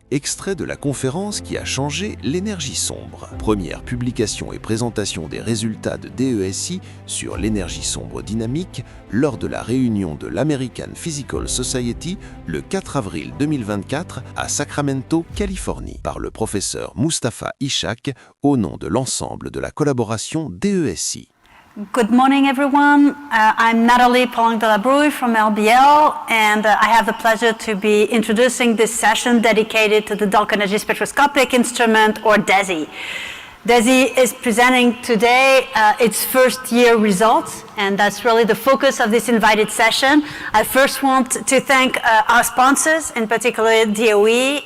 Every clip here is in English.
Extrait de la conférence qui a changé l'énergie sombre. Première publication et présentation des résultats de DESI sur l'énergie sombre dynamique lors de la réunion de l'American Physical Society le 4 avril 2024 à Sacramento, Californie, par le professeur Mustapha Ishak au nom de l'ensemble de la collaboration DESI. Good morning, everyone. I'm Nathalie Pauling-Delabrouille from LBL, and I have the pleasure to be introducing this session dedicated to the dark energy spectroscopic instrument, or DESI. DESI is presenting today its first year results, and that's really the focus of this invited session. I first want to thank our sponsors, in particular DOE,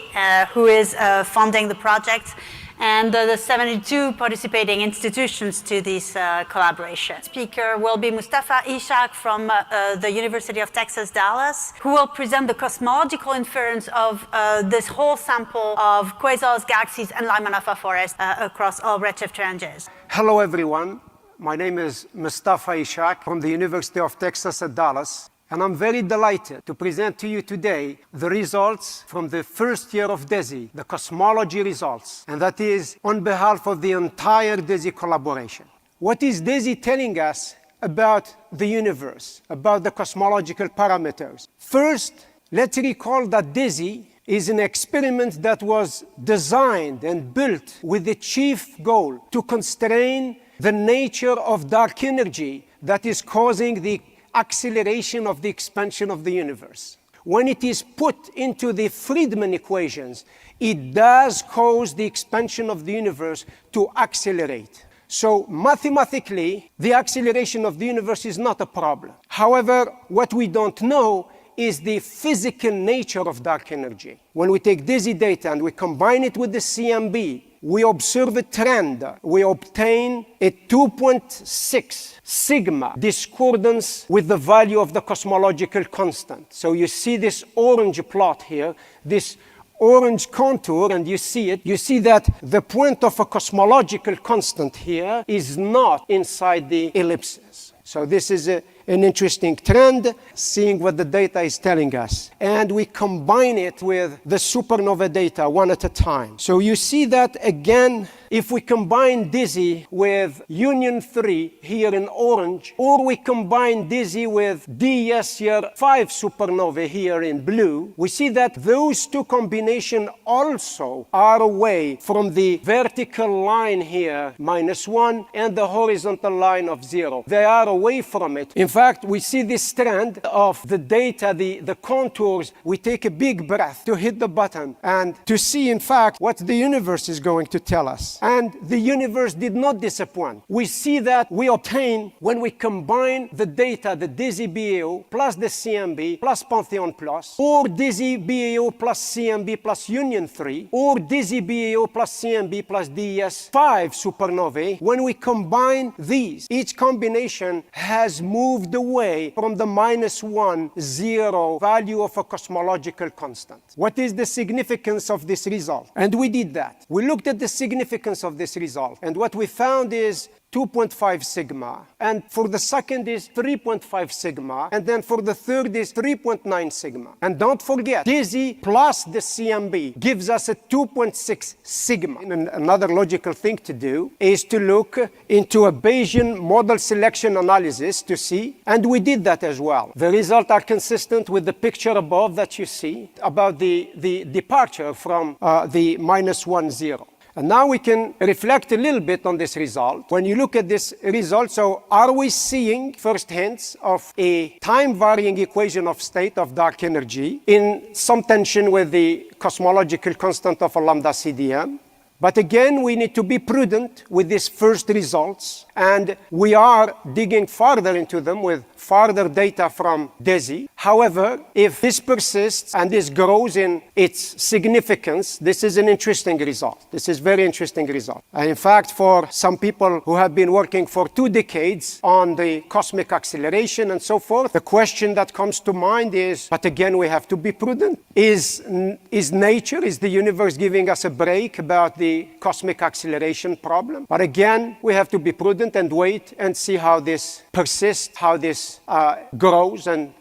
who is funding the project, and the 72 participating institutions to this collaboration. Speaker will be Mustapha Ishak from the University of Texas, Dallas, who will present the cosmological inference of this whole sample of quasars, galaxies, and Lyman alpha forest across all redshift ranges. Hello, everyone. My name is Mustapha Ishak from the University of Texas at Dallas. And I'm very delighted to present to you today the results from the first year of DESI, the cosmology results, and that is on behalf of the entire DESI collaboration. What is DESI telling us about the universe, about the cosmological parameters? First, let's recall that DESI is an experiment that was designed and built with the chief goal to constrain the nature of dark energy that is causing the acceleration of the expansion of the universe. When it is put into the Friedmann equations, it does cause the expansion of the universe to accelerate. So mathematically, the acceleration of the universe is not a problem. However, what we don't know is the physical nature of dark energy. When we take DESI data and we combine it with the CMB, we observe a trend. We obtain a 2.6 sigma discordance with the value of the cosmological constant. So you see this orange plot here, this orange contour, and you see it. You see that the point of a cosmological constant here is not inside the ellipses. So this is an interesting trend, seeing what the data is telling us. And we combine it with the supernova data one at a time. So you see that again, if we combine DESI with Union 3 here in orange, or we combine DESI with DES year 5 supernova here in blue, we see that those two combinations also are away from the vertical line here, -1, and the horizontal line of 0. They are away from it. In fact, we see this trend of the data, the contours. We take a big breath to hit the button and to see, in fact, what the universe is going to tell us. And the universe did not disappoint. We see that we obtain, when we combine the data, the DESI BAO plus the CMB plus Pantheon plus, or DESI BAO plus CMB plus Union 3, or DESI BAO plus CMB plus DES 5 supernovae, when we combine these, each combination has moved away from the -1, 0 value of a cosmological constant. What is the significance of this result? And we did that. We looked at the significance of this result, and what we found is 2.5 sigma, and for the second is 3.5 sigma, and then for the third is 3.9 sigma. And don't forget, DESI plus the CMB gives us a 2.6 sigma. And another logical thing to do is to look into a Bayesian model selection analysis to see, and we did that as well. The results are consistent with the picture above that you see about the departure from the -1, 0. And now we can reflect a little bit on this result. When you look at this result, so are we seeing first hints of a time-varying equation of state of dark energy in some tension with the cosmological constant of a lambda CDM? But again, we need to be prudent with these first results, and we are digging farther into them with further data from DESI. However, if this persists and this grows in its significance, this is an interesting result. This is a very interesting result. And in fact, for some people who have been working for 2 decades on the cosmic acceleration and so forth, the question that comes to mind is, but again, we have to be prudent. Is nature, is the universe giving us a break about the cosmic acceleration problem? But again, we have to be prudent and wait and see how this persists, how this grows, and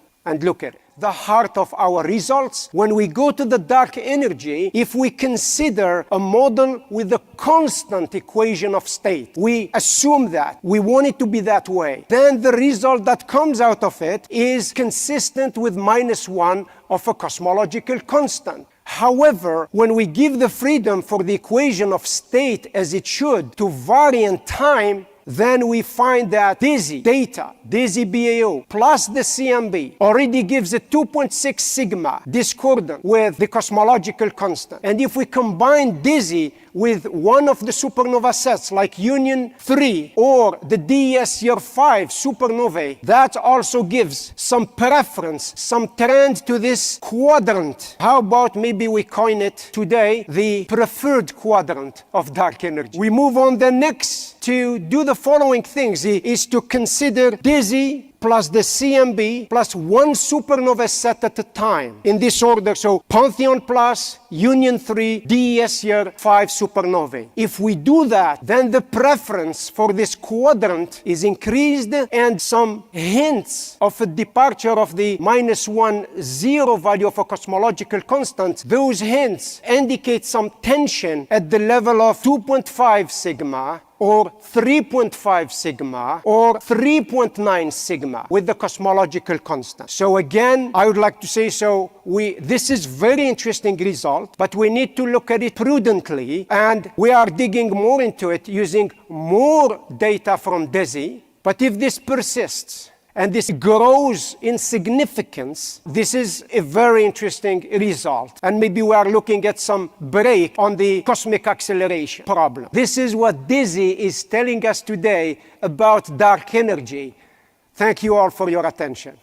look at it. the heart of our results. When we go to the dark energy, if we consider a model with a constant equation of state, we assume that, we want it to be that way, then the result that comes out of it is consistent with -1 of a cosmological constant. However, when we give the freedom for the equation of state as it should to vary in time, then we find that DESI, data, DESI BAO, plus the CMB already gives a 2.6 sigma discordant with the cosmological constant. And if we combine DESI with one of the supernova sets like Union 3 or the DES year 5 supernovae, that also gives some preference, some trend to this quadrant. How about maybe we coin it today the preferred quadrant of dark energy? We move on then next to do the following things, is to consider DESI plus the CMB plus one supernova set at a time in this order. So Pantheon plus Union 3 DES year 5 supernovae. If we do that, then the preference for this quadrant is increased, and some hints of a departure of the -1, 0 value of a cosmological constant, those hints indicate some tension at the level of 2.5 sigma or 3.5 sigma, or 3.9 sigma with the cosmological constant. So again, I would like to say, this is very interesting result, but we need to look at it prudently, and we are digging more into it using more data from DESI. But if this persists, and this grows in significance, this is a very interesting result. And maybe we are looking at some break on the cosmic acceleration problem. This is what DESI is telling us today about dark energy. Thank you all for your attention.